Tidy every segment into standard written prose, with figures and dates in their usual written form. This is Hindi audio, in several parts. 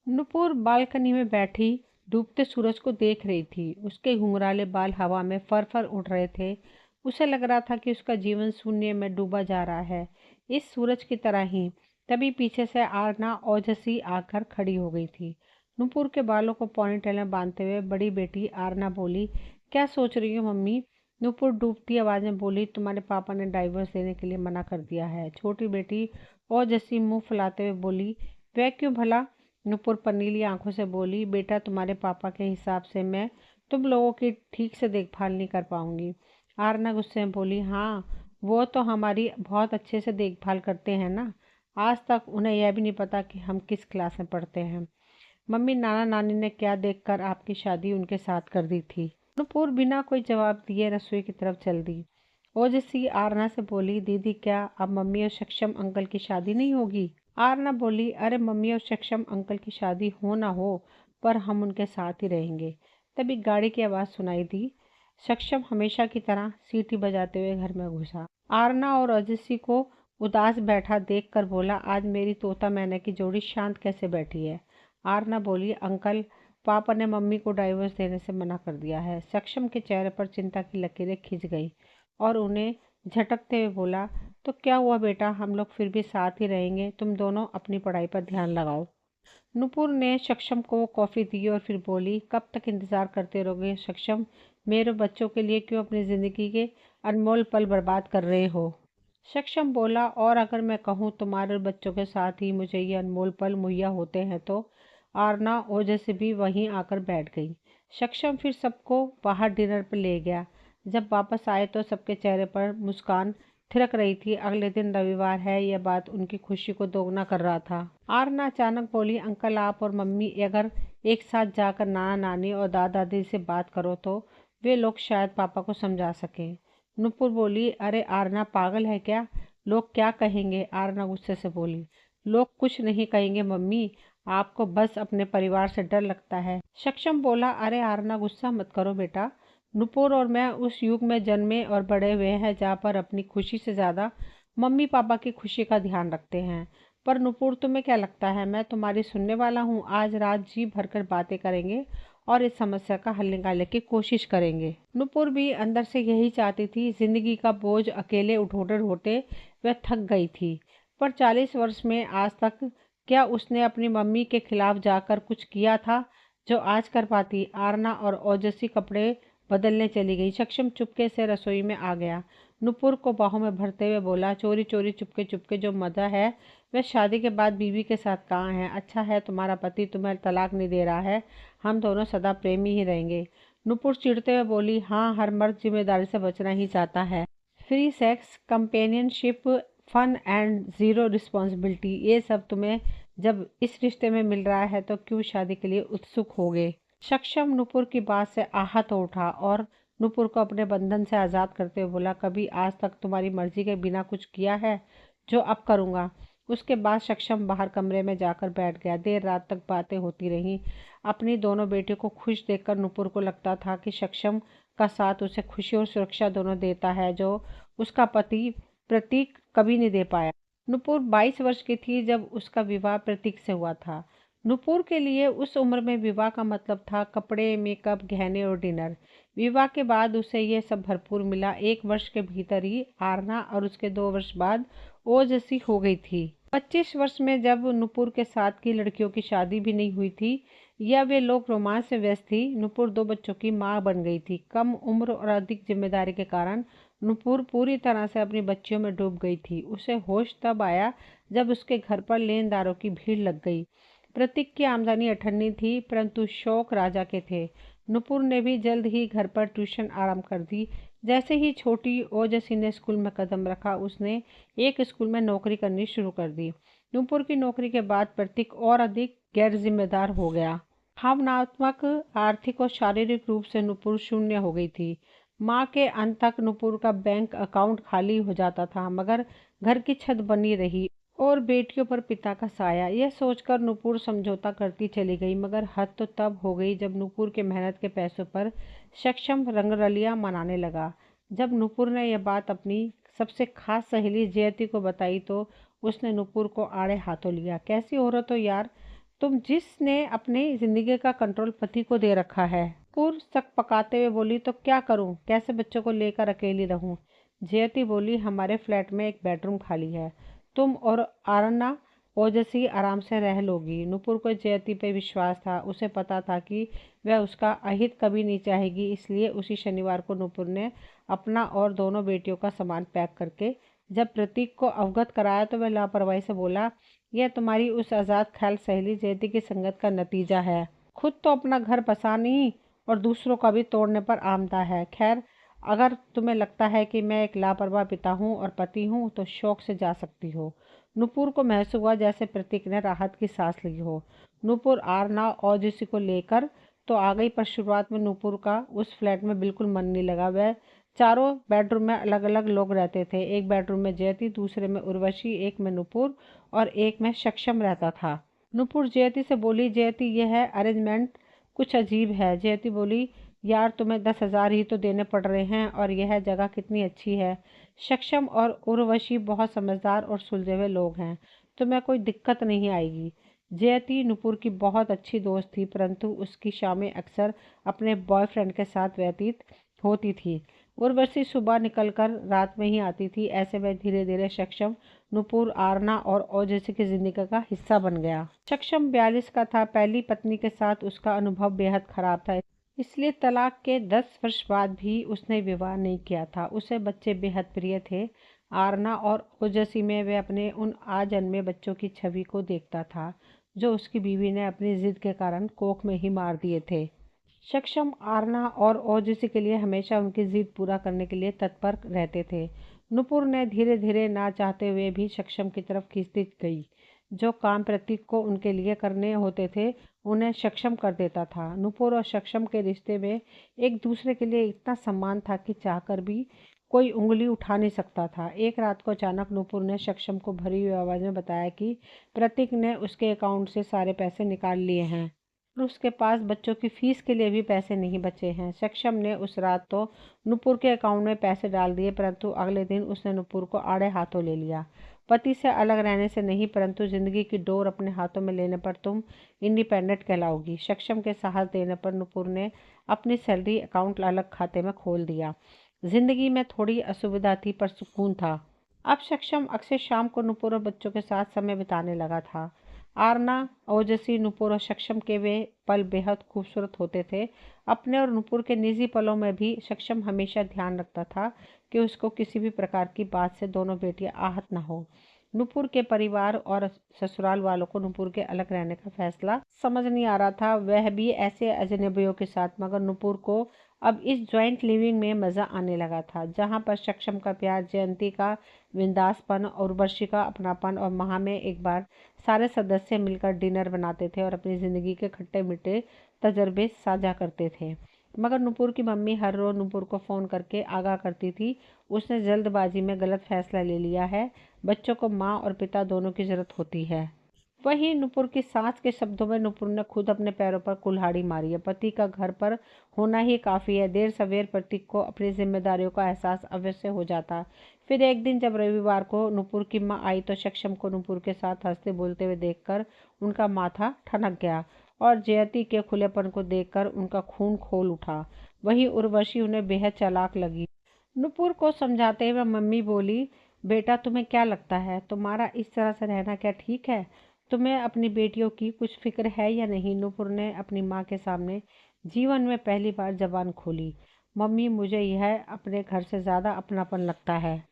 नुपुर बालकनी में बैठी डूबते सूरज को देख रही थी। उसके घुंघराले बाल हवा में फर उड़ रहे थे। उसे लग रहा था कि उसका जीवन शून्य में डूबा जा रहा है, इस सूरज की तरह ही। तभी पीछे से आरना ओजस्वी आकर खड़ी हो गई थी। नुपुर के बालों को पोनीटेल में बांधते हुए बड़ी बेटी आरना बोली, क्या सोच रही हो मम्मी? नुपुर डूबती आवाज में बोली, तुम्हारे पापा ने डाइवोर्स देने के लिए मना कर दिया है। छोटी बेटी ओजस्वी मुंह फुलाते हुए बोली, वह क्यों भला? नुपुर पनीली आंखों से बोली, बेटा तुम्हारे पापा के हिसाब से मैं तुम लोगों की ठीक से देखभाल नहीं कर पाऊंगी। आरना गुस्से में बोली, हाँ वो तो हमारी बहुत अच्छे से देखभाल करते हैं ना। आज तक उन्हें यह भी नहीं पता कि हम किस क्लास में पढ़ते हैं। मम्मी नाना नानी ने क्या देखकर आपकी शादी उनके साथ कर दी थी? नुपुर बिना कोई जवाब दिए रसोई की तरफ चल दी। ओजस्वी आरना से बोली, दीदी क्या अब मम्मी और सक्षम अंकल की शादी नहीं होगी? आरना बोली, अरे मम्मी और सक्षम अंकल की शादी हो ना हो, पर हम उनके साथ ही रहेंगे। तभी गाड़ी की आवाज़ सुनाई दी। सक्षम हमेशा की तरह सीटी बजाते हुए घर में घुसा। आरना और ओजस्वी को उदास बैठा देखकर बोला, आज मेरी तोता मैना की जोड़ी शांत कैसे बैठी है? आरना बोली, अंकल पापा ने मम्मी को डाइवोर्स देने से मना कर दिया है। सक्षम के चेहरे पर चिंता की लकीरें खिंच गई और उन्हें झटकते हुए बोला, तो क्या हुआ बेटा, हम लोग फिर भी साथ ही रहेंगे। तुम दोनों अपनी पढ़ाई पर ध्यान लगाओ। नुपुर ने सक्षम को कॉफ़ी दी और फिर बोली, कब तक इंतज़ार करते रहोगे सक्षम? मेरे बच्चों के लिए क्यों अपनी ज़िंदगी के अनमोल पल बर्बाद कर रहे हो? सक्षम बोला, और अगर मैं कहूँ तुम्हारे बच्चों के साथ ही मुझे ये अनमोल पल मुहैया होते हैं तो? आरना ओजस्वी भी वहीं आकर बैठ गई। सक्षम फिर सबको बाहर डिनर पर ले गया। जब वापस आए तो सबके चेहरे पर मुस्कान थिरक रही थी। अगले दिन रविवार है, यह बात उनकी खुशी को दोगुना कर रहा था। आरना अचानक बोली, अंकल आप और मम्मी अगर एक साथ जाकर नाना नानी और दादा दादी से बात करो तो वे लोग शायद पापा को समझा सकें। नुपुर बोली, अरे आरना पागल है क्या? लोग क्या कहेंगे? आरना गुस्से से बोली, लोग कुछ नहीं कहेंगे मम्मी, आपको बस अपने परिवार से डर लगता है। सक्षम बोला, अरे आरना गुस्सा मत करो बेटा, नुपुर और मैं उस युग में जन्मे और बड़े हुए हैं जहाँ पर अपनी खुशी से ज़्यादा मम्मी पापा की खुशी का ध्यान रखते हैं। पर नुपुर तुम्हें क्या लगता है मैं तुम्हारी सुनने वाला हूँ? आज रात जी भरकर बातें करेंगे और इस समस्या का हल निकालने की कोशिश करेंगे। नुपुर भी अंदर से यही चाहती थी। जिंदगी का बोझ अकेले उठोटे उठोटे वह थक गई थी। पर 40 वर्ष में आज तक क्या उसने अपनी मम्मी के खिलाफ जाकर कुछ किया था जो आज कर पाती? आरना और ओजस्वी कपड़े बदलने चली गई। सक्षम चुपके से रसोई में आ गया। नुपुर को बाहों में भरते हुए बोला, चोरी चोरी चुपके चुपके जो मजा है वह शादी के बाद बीवी के साथ कहाँ है? अच्छा है तुम्हारा पति तुम्हें तलाक नहीं दे रहा है, हम दोनों सदा प्रेमी ही रहेंगे। नुपुर चिढ़ते हुए बोली, हाँ हर मर्द जिम्मेदारी से बचना ही चाहता है। Free sex, companionship, fun and zero responsibility, ये सब तुम्हें जब इस रिश्ते में मिल रहा है तो क्यों शादी के लिए उत्सुक होगे? सक्षम नुपुर की बात से आहत हो उठा और नुपुर को अपने बंधन से आज़ाद करते हुए बोला, कभी आज तक तुम्हारी मर्जी के बिना कुछ किया है जो अब करूँगा? उसके बाद सक्षम बाहर कमरे में जाकर बैठ गया। देर रात तक बातें होती रहीं। अपनी दोनों बेटियों को खुश देखकर नुपुर को लगता था कि सक्षम का साथ उसे खुशी और सुरक्षा दोनों देता है जो उसका पति प्रतीक कभी नहीं दे पाया। नुपुर 22 वर्ष की थी जब उसका विवाह प्रतीक से हुआ था। नुपुर के लिए उस उम्र में विवाह का मतलब था कपड़े, मेकअप, गहने और डिनर। विवाह के बाद उसे यह सब भरपूर मिला। 1 वर्ष के भीतर ही आरना और उसके 2 वर्ष बाद ओजस्वी हो गई थी। 25 वर्ष में जब नुपुर के साथ की लड़कियों की शादी भी नहीं हुई थी या वे लोग रोमांस में व्यस्त थी, नुपुर 2 बच्चों की माँ बन गई थी। कम उम्र और अधिक जिम्मेदारी के कारण नुपुर पूरी तरह से अपनी बच्चियों में डूब गई थी। उसे होश तब आया जब उसके घर पर लेनदारों की भीड़ लग गई। प्रतीक की आमदनी अठन्नी थी, परंतु शौक राजा के थे। नुपुर ने भी जल्द ही घर पर ट्यूशन आरंभ कर दी। जैसे ही छोटी ओजस्वी ने स्कूल में कदम रखा, उसने एक स्कूल में नौकरी करनी शुरू कर दी। नुपुर की नौकरी के बाद प्रतीक और अधिक गैर जिम्मेदार हो गया। भावनात्मक, आर्थिक और शारीरिक रूप से नुपुर शून्य हो गई थी। माह के अंत तक नुपुर का बैंक अकाउंट खाली हो जाता था, मगर घर की छत बनी रही और बेटियों पर पिता का साया। यह सोचकर नुपुर समझौता करती चली गई, मगर हद तो तब हो गई जब नुपुर के मेहनत के पैसों पर सक्षम रंगरलियां मनाने लगा। जब नुपुर ने यह बात अपनी सबसे खास सहेली जयती को बताई तो उसने नुपुर को आड़े हाथों लिया। कैसी औरत हो यार, तुम जिसने अपनी जिंदगी का कंट्रोल पति को दे रखा है। पूर्व शक पकाते हुए बोली, तो क्या करूं, कैसे बच्चों को लेकर अकेली रहूं। जयती बोली, हमारे फ्लैट में एक बेडरूम खाली है, तुम और आरना ओजस्वी आराम से रह लोगी। नुपुर को जयती पे विश्वास था। उसे पता था कि वह उसका अहित कभी नहीं चाहेगी। इसलिए उसी शनिवार को नुपुर ने अपना और दोनों बेटियों का सामान पैक करके जब प्रतीक को अवगत कराया तो वह लापरवाही से बोला, यह तुम्हारी उस आज़ाद ख्याल सहेली जयती की संगत का नतीजा है। खुद तो अपना घर बसा नहीं और दूसरों का भी तोड़ने पर आमदा है। खैर, अगर तुम्हें लगता है कि मैं एक लापरवाह पिता हूँ और पति हूँ तो शौक से जा सकती हो। नुपुर को महसूस हुआ जैसे प्रतीक ने राहत की सांस ली हो। नुपुर आरना और जिसी को लेकर तो आ गई, पर शुरुआत में नुपुर का उस फ्लैट में बिल्कुल मन नहीं लगा। वह चारों बेडरूम में अलग अलग लोग रहते थे। एक बेडरूम में जयती, दूसरे में उर्वशी, एक में नुपुर और एक में सक्षम रहता था। नुपुर जयती से बोली, जयती यह है अरेंजमेंट कुछ अजीब है। जयती बोली, यार तुम्हें 10,000 ही तो देने पड़ रहे हैं और यह जगह कितनी अच्छी है। सक्षम और उर्वशी बहुत समझदार और सुलझे हुए लोग हैं, तुम्हें कोई दिक्कत नहीं आएगी। जयती नुपुर की बहुत अच्छी दोस्त थी, परंतु उसकी शामें अक्सर अपने बॉयफ्रेंड के साथ व्यतीत होती थी। उर्वशी सुबह निकलकर रात में ही आती थी। ऐसे में धीरे धीरे सक्षम नुपुर, आरना और ओजस्वी की जिंदगी का हिस्सा बन गया। सक्षम 42 का था। पहली पत्नी के साथ उसका अनुभव बेहद खराब था, इसलिए तलाक के 10 वर्ष बाद भी उसने विवाह नहीं किया था। उसे बच्चे बेहद प्रिय थे। आरना और ओजस्वी में वह अपने उन आजन्मे बच्चों की छवि को देखता था जो उसकी बीवी ने अपनी जिद के कारण कोख में ही मार दिए थे। सक्षम आरना और ओजस्वी के लिए हमेशा उनकी जिद पूरा करने के लिए तत्पर रहते थे। नुपुर ने धीरे धीरे ना चाहते हुए भी सक्षम की तरफ खींचती गई। जो काम प्रतीक को उनके लिए करने होते थे उन्हें सक्षम कर देता था। नुपुर और सक्षम के रिश्ते में एक दूसरे के लिए इतना सम्मान था कि चाहकर भी कोई उंगली उठा नहीं सकता था। एक रात को अचानक नुपुर ने सक्षम को भरी हुई आवाज में बताया कि प्रतीक ने उसके अकाउंट से सारे पैसे निकाल लिए हैं और उसके पास बच्चों की फीस के लिए भी पैसे नहीं बचे हैं। सक्षम ने उस रात तो नुपुर के अकाउंट में पैसे डाल दिए, परंतु अगले दिन उसने नुपुर को आड़े हाथों ले लिया। पति से अलग रहने से नहीं, परंतु जिंदगी की डोर अपने हाथों में लेने पर तुम इंडिपेंडेंट कहलाओगी। सक्षम के साहस देने पर नुपुर ने अपनी सैलरी अकाउंट अलग खाते में खोल दिया। जिंदगी में थोड़ी असुविधा थी पर सुकून था। अब सक्षम अक्सर शाम को नुपुर और बच्चों के साथ समय बिताने लगा था। आरना, ओजस्वी, नुपुर और सक्षम के वे पल बेहद खूबसूरत होते थे। अपने और नुपुर के निजी पलों में भी सक्षम हमेशा ध्यान रखता था कि उसको किसी भी प्रकार की बात से दोनों बेटियां आहत न हो। नुपुर के परिवार और ससुराल वालों को नुपुर के अलग रहने का फैसला समझ नहीं आ रहा था, वह भी ऐसे अजनबियों के साथ। मगर नुपुर को अब इस ज्वाइंट लिविंग में मज़ा आने लगा था, जहाँ पर सक्षम का प्यार, जयंती का बिंदासपन और वर्षी का अपनापन और माह में एक बार सारे सदस्य मिलकर डिनर बनाते थे और अपनी ज़िंदगी के खट्टे मीठे तजर्बे साझा करते थे। मगर नुपुर की मम्मी हर रोज़ नुपुर को फ़ोन करके आगाह करती थी, उसने जल्दबाजी में गलत फैसला ले लिया है। बच्चों को माँ और पिता दोनों की ज़रूरत होती है। वहीं नुपुर की सास के शब्दों में नुपुर ने खुद अपने पैरों पर कुल्हाड़ी मारी है। पति का घर पर होना ही काफ़ी है। देर सवेर प्रतीक को अपनी जिम्मेदारियों का एहसास अवश्य हो जाता। फिर एक दिन जब रविवार को नुपुर की माँ आई तो सक्षम को नुपुर के साथ हंसते बोलते हुए देखकर उनका माथा ठनक गया और जयती के खुलेपन को देखकर उनका खून खोल उठा। वहीं उर्वशी उन्हें बेहद चालाक लगी। नुपुर को समझाते हुए मम्मी बोली, बेटा तुम्हें क्या लगता है, तुम्हारा इस तरह से रहना क्या ठीक है? तुम्हें अपनी बेटियों की कुछ फिक्र है या नहीं? नुपुर ने अपनी माँ के सामने जीवन में पहली बार जबान खोली। मम्मी, मुझे यह अपने घर से ज़्यादा अपनापन लगता है।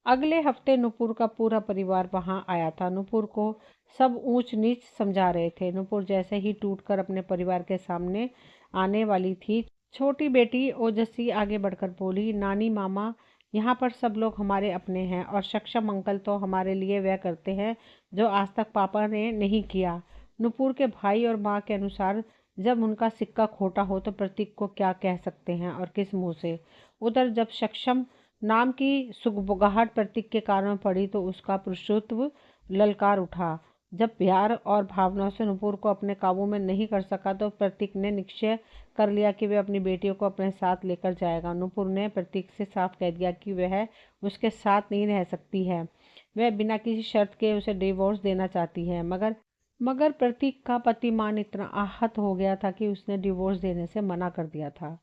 अगले हफ्ते नुपुर का पूरा परिवार वहां आया था। नुपुर को सब ऊंच नीच समझा रहे थे। नुपुर जैसे ही टूटकर अपने परिवार के सामने आने वाली थी, छोटी बेटी ओजस्वी आगे बढ़कर बोली, नानी, मामा, यहाँ पर सब लोग हमारे अपने हैं और सक्षम अंकल तो हमारे लिए वह करते हैं जो आज तक पापा ने नहीं किया। नुपुर के भाई और माँ के अनुसार जब उनका सिक्का खोटा हो तो प्रतीक को क्या कह सकते हैं और किस मुंह से? उधर जब सक्षम नाम की सुगबुगाहट प्रतीक के कानों में पड़ी तो उसका पुरुषत्व ललकार उठा। जब प्यार और भावनाओं से नुपुर को अपने काबू में नहीं कर सका तो प्रतीक ने निश्चय कर लिया कि वह अपनी बेटियों को अपने साथ लेकर जाएगा। नुपुर ने प्रतीक से साफ कह दिया कि वह उसके साथ नहीं रह सकती है। वह बिना किसी शर्त के उसे डिवोर्स देना चाहती है। मगर मगर प्रतीक का पतिमान इतना आहत हो गया था कि उसने डिवोर्स देने से मना कर दिया था।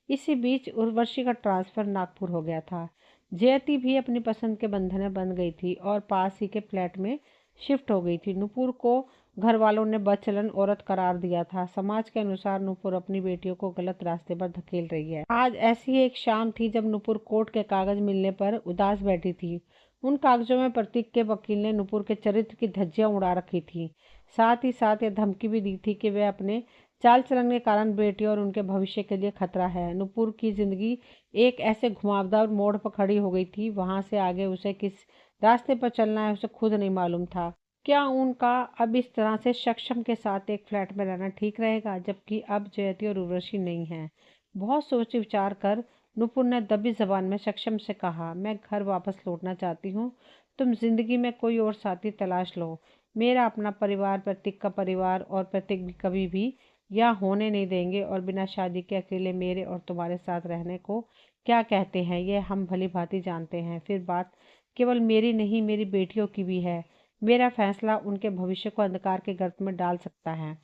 इसी बीच उर्वशी का ट्रांसफ़र नागपुर हो गया था। जयती भी अपनी पसंद के बंधन में बंध गई थी और पास ही के फ्लैट में शिफ्ट हो गई थी। नुपुर को घर वालों ने बदचलन औरत करार दिया था। समाज के अनुसार नुपुर अपनी बेटियों को गलत रास्ते पर धकेल रही है। आज ऐसी एक शाम थी जब नुपुर कोर्ट के कागज मिलने पर उदास बैठी थी। उन कागजों में प्रतीक के वकील ने नुपुर के चरित्र की धज्जियां उड़ा रखी थी। साथ ही साथ यह धमकी भी दी थी कि वह अपने चाल चलन के कारण बेटी और उनके भविष्य के लिए खतरा है। नुपुर की जिंदगी एक ऐसे घुमावदार मोड़ पर खड़ी हो गई थी। वहां से आगे उसे किस रास्ते पर चलना है उसे खुद नहीं मालूम था। क्या उनका अब इस तरह से सक्षम के साथ एक फ्लैट में रहना ठीक रहेगा, जबकि अब जयती और उर्वशी नहीं है। बहुत सोच विचार कर नुपुर ने दबी जबान में सक्षम से कहा, मैं घर वापस लौटना चाहती हूँ। तुम जिंदगी में कोई और साथी तलाश लो। मेरा अपना परिवार, प्रतीक का परिवार और प्रतीक भी कभी भी यह होने नहीं देंगे। और बिना शादी के अकेले मेरे और तुम्हारे साथ रहने को क्या कहते हैं यह हम भली भांति जानते हैं। फिर बात केवल मेरी नहीं, मेरी बेटियों की भी है। मेरा फैसला उनके भविष्य को अंधकार के गर्त में डाल सकता है।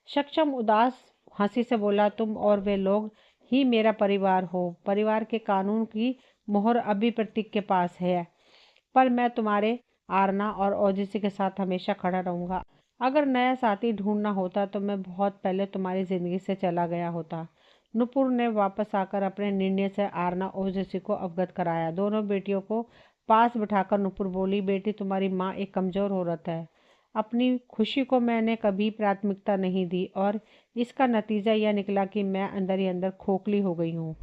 सक्षम उदास हंसी से बोला, तुम और वे लोग ही मेरा परिवार हो। परिवार के कानून की मोहर अभी प्रतीक के पास है, पर मैं तुम्हारे आरना और ओजिसी के साथ हमेशा खड़ा रहूंगा। अगर नया साथी ढूंढना होता तो मैं बहुत पहले तुम्हारी जिंदगी से चला गया होता। नुपुर ने वापस आकर अपने निर्णय से आरना ओजिसी को अवगत कराया। दोनों बेटियों को पास बिठाकर नुपुर बोली, बेटी, तुम्हारी माँ एक कमजोर औरत है। अपनी खुशी को मैंने कभी प्राथमिकता नहीं दी और इसका नतीजा यह निकला कि मैं अंदर ही अंदर खोखली हो गई हूँ।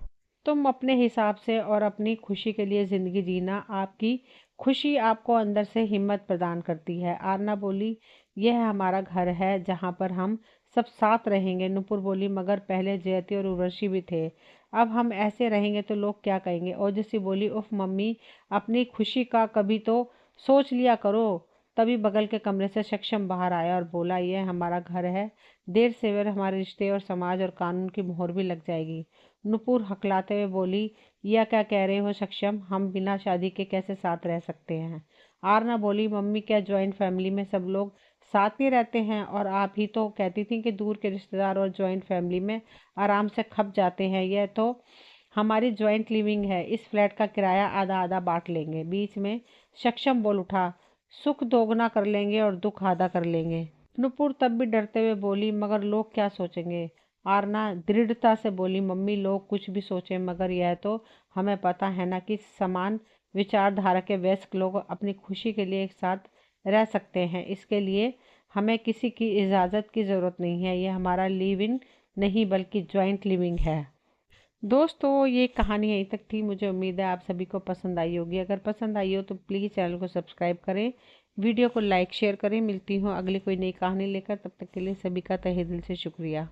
तुम अपने हिसाब से और अपनी खुशी के लिए जिंदगी जीना। आपकी खुशी आपको अंदर से हिम्मत प्रदान करती है। आरना बोली, यह हमारा घर है जहाँ पर हम सब साथ रहेंगे। नुपुर बोली, मगर पहले जयती और उर्वशी भी थे। अब हम ऐसे रहेंगे तो लोग क्या कहेंगे। ओजस्वी बोली, उफ मम्मी, अपनी खुशी का कभी तो सोच लिया करो। तभी बगल के कमरे से सक्षम बाहर आया और बोला, यह हमारा घर है। देर सवेर हमारे रिश्ते और समाज और कानून की मोहर भी लग जाएगी। नुपुर हकलाते हुए बोली, यह क्या कह रहे हो सक्षम, हम बिना शादी के कैसे साथ रह सकते हैं। आरना बोली, मम्मी, क्या ज्वाइंट फैमिली में सब लोग साथ ही रहते हैं। और आप ही तो कहती थी कि दूर के रिश्तेदार और ज्वाइंट फैमिली में आराम से खप जाते हैं। यह तो हमारी ज्वाइंट लिविंग है। इस फ्लैट का किराया आधा आधा बांट लेंगे। बीच में सक्षम बोल उठा, सुख दोगुना कर लेंगे और दुख आधा कर लेंगे। नुपुर तब भी डरते हुए बोली, मगर लोग क्या सोचेंगे। आरना दृढ़ता से बोली, मम्मी, लोग कुछ भी सोचें, मगर यह तो हमें पता है ना कि समान विचारधारा के वयस्क लोग अपनी खुशी के लिए एक साथ रह सकते हैं। इसके लिए हमें किसी की इजाज़त की ज़रूरत नहीं है। यह हमारा लिव इन नहीं बल्कि ज्वाइंट लिविंग है। दोस्तों, ये कहानी यहीं तक थी। मुझे उम्मीद है आप सभी को पसंद आई होगी। अगर पसंद आई हो तो प्लीज़ चैनल को सब्सक्राइब करें, वीडियो को लाइक शेयर करें। मिलती हूँ अगली कोई नई कहानी लेकर। तब तक के लिए सभी का तहे दिल से शुक्रिया।